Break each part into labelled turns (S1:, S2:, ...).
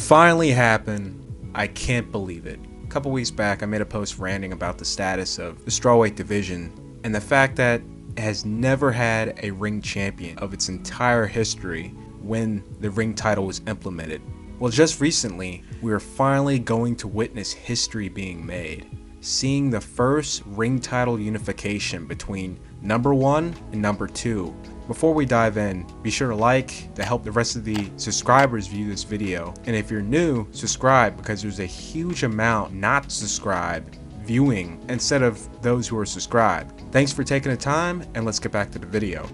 S1: finally happened. I can't believe it. A couple weeks back, I made a post ranting about the status of the Strawweight division and the fact that it has never had a ring champion of its entire history when the ring title was implemented. Well, just recently, we are finally going to witness history being made, seeing the first ring title unification between number 1 and number 2. Before we dive in, be sure to like to help the rest of the subscribers view this video. And if you're new, subscribe because there's a huge amount not subscribed viewing instead of those who are subscribed. Thanks for taking the time, and let's get back to the video.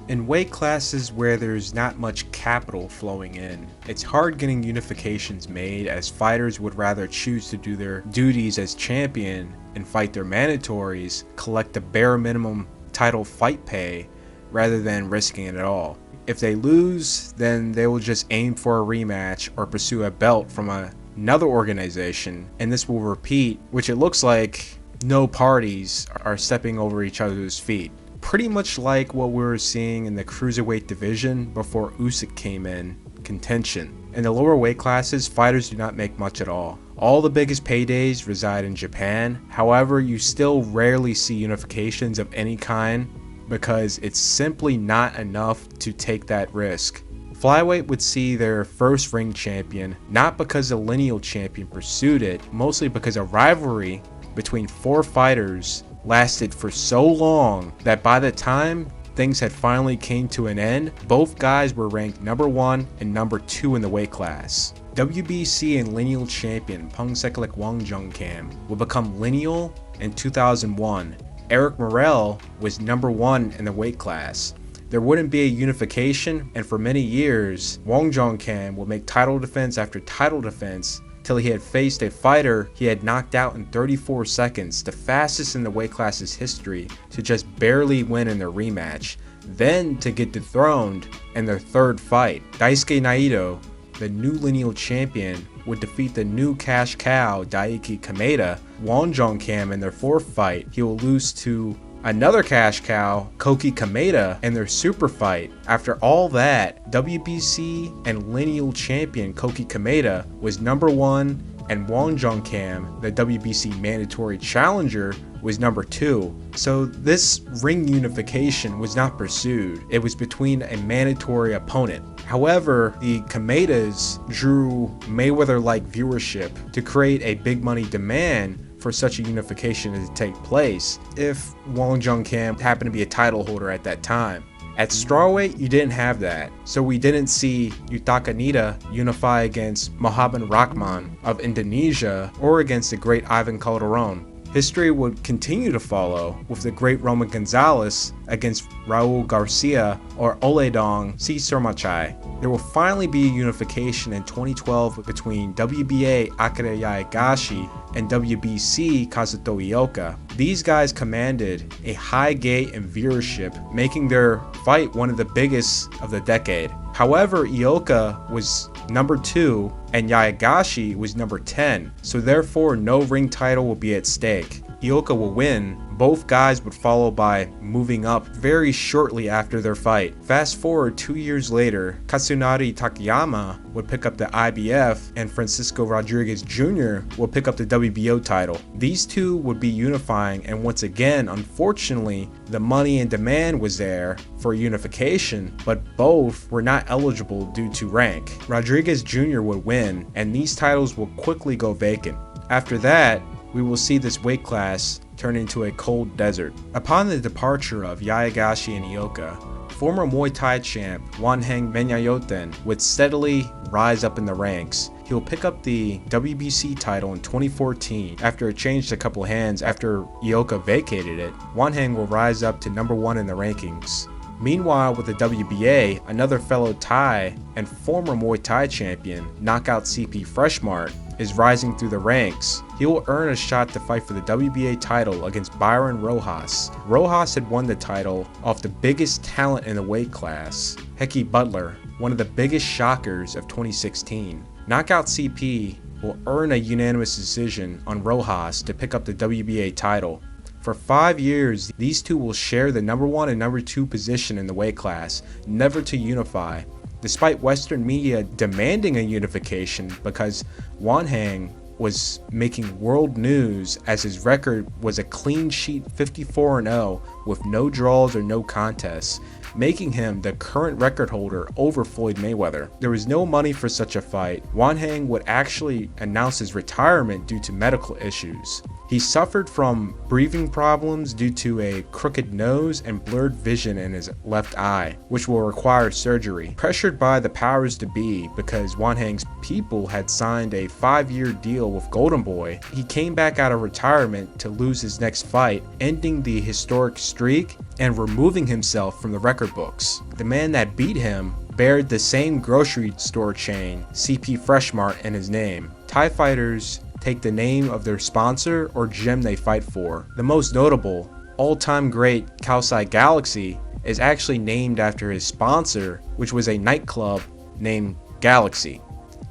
S1: In weight classes where there's not much capital flowing in, it's hard getting unifications made, as fighters would rather choose to do their duties as champion and fight their mandatories, collect the bare minimum title fight pay, rather than risking it at all. If they lose, then they will just aim for a rematch or pursue a belt from another organization, and this will repeat, which it looks like no parties are stepping over each other's feet. Pretty much like what we were seeing in the cruiserweight division before Usyk came in contention. In the lower weight classes, fighters do not make much at all. All the biggest paydays reside in Japan. However, you still rarely see unifications of any kind because it's simply not enough to take that risk. Flyweight would see their first ring champion, not because a lineal champion pursued it, mostly because a rivalry between 4 fighters lasted for so long that by the time things had finally came to an end, both guys were ranked number 1 and number 2 in the weight class. WBC and lineal champion Pungsekalik Wongjongkam would become lineal in 2001. Eric Morel was number 1 in the weight class. There wouldn't be a unification, and for many years, Wongjongkam would make title defense after title defense till he had faced a fighter he had knocked out in 34 seconds, the fastest in the weight class's history, to just barely win in their rematch, then to get dethroned in their third fight. Daisuke Naito, the new lineal champion, would defeat the new cash cow Daiki Kameda. Wongjongkam in their fourth fight, he will lose to another cash cow, Koki Kameda, in their super fight. After all that, WBC and lineal champion Koki Kameda was number 1, and Wongjongkam, the WBC mandatory challenger, was number 2. So this ring unification was not pursued. It was between a mandatory opponent. However, the Kamedas drew Mayweather-like viewership to create a big money demand for such a unification to take place if Wongjongkam happened to be a title holder at that time. At strawweight, you didn't have that, so we didn't see Yutaka Nida unify against Mohamed Rahman of Indonesia or against the great Ivan Calderon. History would continue to follow with the great Roman Gonzalez against Raul Garcia or Oledong Sisurmachai. There will finally be a unification in 2012 between WBA Akira Yaegashi and WBC Kazuto Ioka. These guys commanded a high gate and viewership, making their fight one of the biggest of the decade. However, Ioka was number 2 and Yaegashi was number 10, so therefore no ring title will be at stake. Ioka will win. Both guys would follow by moving up very shortly after their fight. Fast forward 2 years later, Katsunari Takayama would pick up the IBF and Francisco Rodriguez Jr. will pick up the WBO title. These two would be unifying, and once again, unfortunately, the money and demand was there for unification, but both were not eligible due to rank. Rodriguez Jr. would win, and these titles will quickly go vacant. After that, we will see this weight class turn into a cold desert. Upon the departure of Yaegashi and Ioka, former Muay Thai champ Wanheng Menyayoten would steadily rise up in the ranks. He'll pick up the WBC title in 2014 after it changed a couple hands after Ioka vacated it. Wanheng will rise up to number 1 in the rankings. Meanwhile, with the WBA, another fellow Thai and former Muay Thai champion, Knockout CP Freshmart, is rising through the ranks. He will earn a shot to fight for the WBA title against Byron Rojas. Rojas had won the title off the biggest talent in the weight class, Hecky Butler, one of the biggest shockers of 2016. Knockout CP will earn a unanimous decision on Rojas to pick up the WBA title. For 5 years, these two will share the number 1 and number 2 position in the weight class, never to unify. despite Western media demanding a unification because Wanheng was making world news as his record was a clean sheet 54-0 with no draws or no contests, making him the current record holder over Floyd Mayweather. There was no money for such a fight. Wanheng would actually announce his retirement due to medical issues. He suffered from breathing problems due to a crooked nose and blurred vision in his left eye, which will require surgery. Pressured by the powers to be because Wanheng's people had signed a 5-year deal with Golden Boy, he came back out of retirement to lose his next fight, ending the historic streak and removing himself from the record books. The man that beat him bared the same grocery store chain, CP Freshmart, in his name. Thai fighters take the name of their sponsor or gym they fight for. The most notable, all-time great Kaosai Galaxy is actually named after his sponsor, which was a nightclub named Galaxy.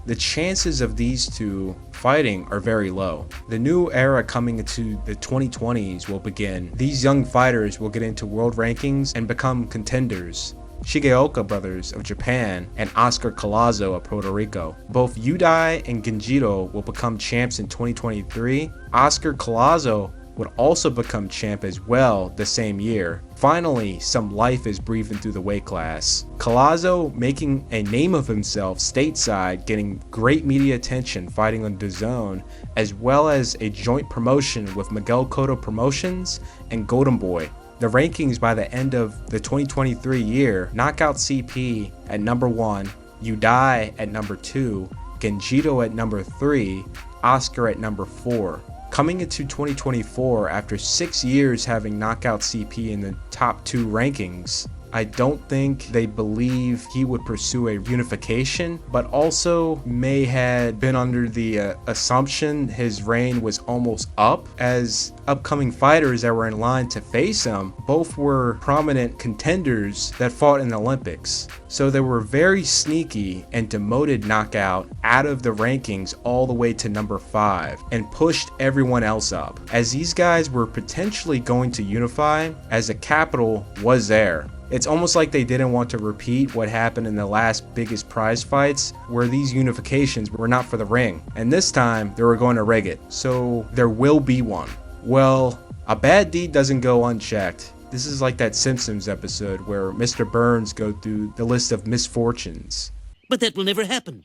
S1: The chances of these two fighting are very low. The new era coming into the 2020s will begin. These young fighters will get into world rankings and become contenders. Shigeoka brothers of Japan and Oscar Collazo of Puerto Rico. Both Yudai and Genjito will become champs in 2023. Oscar Collazo would also become champ as well the same year. Finally, some life is breathing through the weight class. Collazo making a name of himself stateside, getting great media attention fighting on DAZN, as well as a joint promotion with Miguel Cotto Promotions and Golden Boy. The rankings by the end of the 2023 year, Knockout CP at number 1, Yudai at number 2, Genjito at number 3, Oscar at number 4. Coming into 2024, after 6 years having Knockout CP in the top 2 rankings, I don't think they believe he would pursue a unification, but also may had been under the assumption his reign was almost up, as upcoming fighters that were in line to face him both were prominent contenders that fought in the Olympics. So they were very sneaky and demoted Knockout out of the rankings all the way to number 5 and pushed everyone else up, as these guys were potentially going to unify as the capital was there. It's almost like they didn't want to repeat what happened in the last biggest prize fights, where these unifications were not for the ring, and this time they were going to rig it, so there will be one. Well, a bad deed doesn't go unchecked. This is like that Simpsons episode where Mr. Burns goes through the list of misfortunes.
S2: But that will never happen.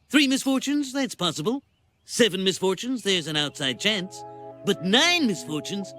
S2: 3 misfortunes, that's possible. 7 misfortunes, there's an outside chance. But 9 misfortunes,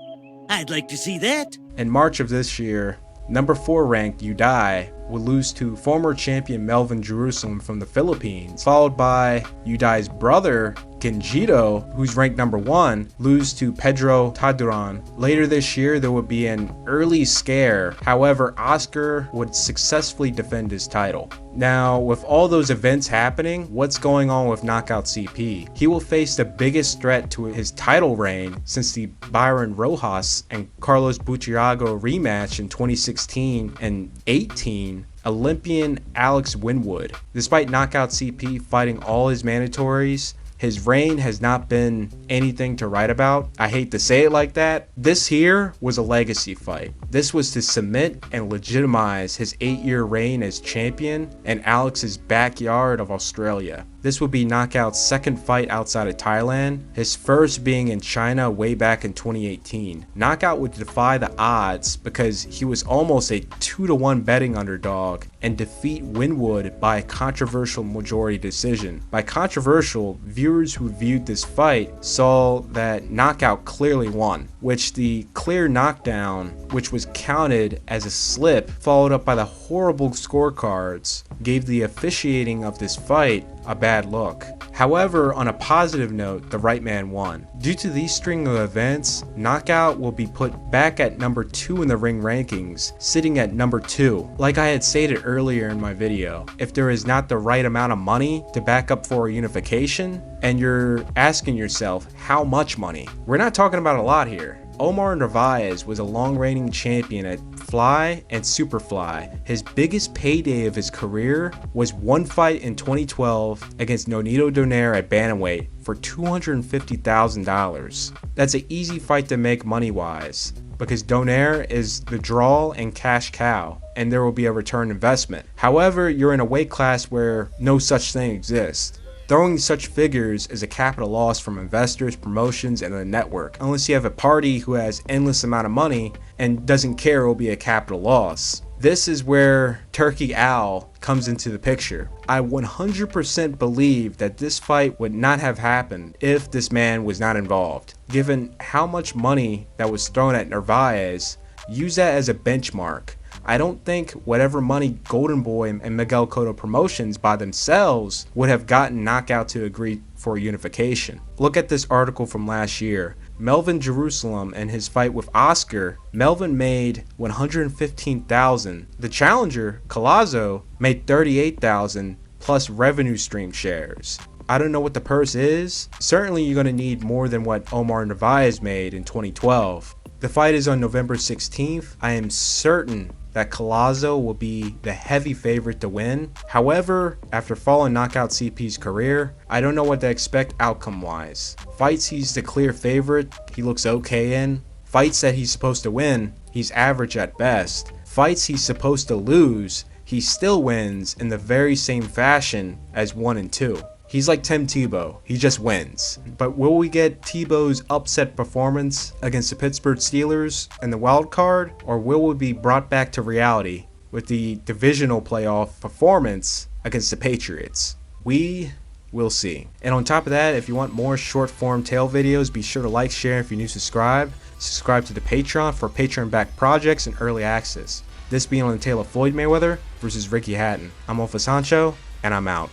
S2: I'd like to see that.
S1: In March of this year, number 4 ranked Yudai would lose to former champion Melvin Jerusalem from the Philippines, followed by Yudai's brother Genjito, who's ranked number 1, lose to Pedro Taduran. Later this year, there would be an early scare. However, Oscar would successfully defend his title. Now, with all those events happening, what's going on with Knockout CP? He will face the biggest threat to his title reign since the Byron Rojas and Carlos Buitriago rematch in 2016 and 18. Olympian Alex Winwood. Despite Knockout CP fighting all his mandatories, his reign has not been anything to write about. I hate to say it like that. This here was a legacy fight. This was to cement and legitimize his 8-year reign as champion in Alex's backyard of Australia. This would be Knockout's second fight outside of Thailand, his first being in China way back in 2018. Knockout would defy the odds because he was almost a 2-to-1 betting underdog and defeat Winwood by a controversial majority decision. By controversial, viewers who viewed this fight saw that Knockout clearly won, which the clear knockdown, which was counted as a slip, followed up by the horrible scorecards, gave the officiating of this fight a bad look. However, on a positive note, the right man won. Due to these string of events, Knockout will be put back at number 2 in the ring rankings, sitting at number 2. Like I had stated earlier in my video, if there is not the right amount of money to back up for a unification, and you're asking yourself, how much money? We're not talking about a lot here. Omar Narvaez was a long-reigning champion at Fly and Superfly. His biggest payday of his career was one fight in 2012 against Nonito Donaire at bantamweight for $250,000. That's an easy fight to make money-wise, because Donaire is the draw and cash cow, and there will be a return investment. However, you're in a weight class where no such thing exists. Throwing such figures is a capital loss from investors, promotions, and the network. Unless you have a party who has endless amount of money and doesn't care, it will be a capital loss. This is where Turkey Al comes into the picture. I 100% believe that this fight would not have happened if this man was not involved. Given how much money that was thrown at Narvaez, use that as a benchmark. I don't think whatever money Golden Boy and Miguel Cotto Promotions by themselves would have gotten Knockout to agree for unification. Look at this article from last year. Melvin Jerusalem and his fight with Oscar, Melvin made $115,000. The challenger, Collazo, made $38,000 plus revenue stream shares. I don't know what the purse is. Certainly you're going to need more than what Omar Narvaez made in 2012. The fight is on November 16th. I am certain that Collazo will be the heavy favorite to win. However, after following Knockout CP's career, I don't know what to expect outcome-wise. Fights he's the clear favorite, he looks okay in. Fights that he's supposed to win, he's average at best. Fights he's supposed to lose, he still wins in the very same fashion as 1 and 2. He's like Tim Tebow, he just wins. But will we get Tebow's upset performance against the Pittsburgh Steelers in the wild card, or will we be brought back to reality with the divisional playoff performance against the Patriots? We will see. And on top of that, if you want more short form tale videos, be sure to like, share. If you're new, subscribe. Subscribe to the Patreon for Patreon-backed projects and early access. This being on the tale of Floyd Mayweather versus Ricky Hatton. I'm Alpha Sancho, and I'm out.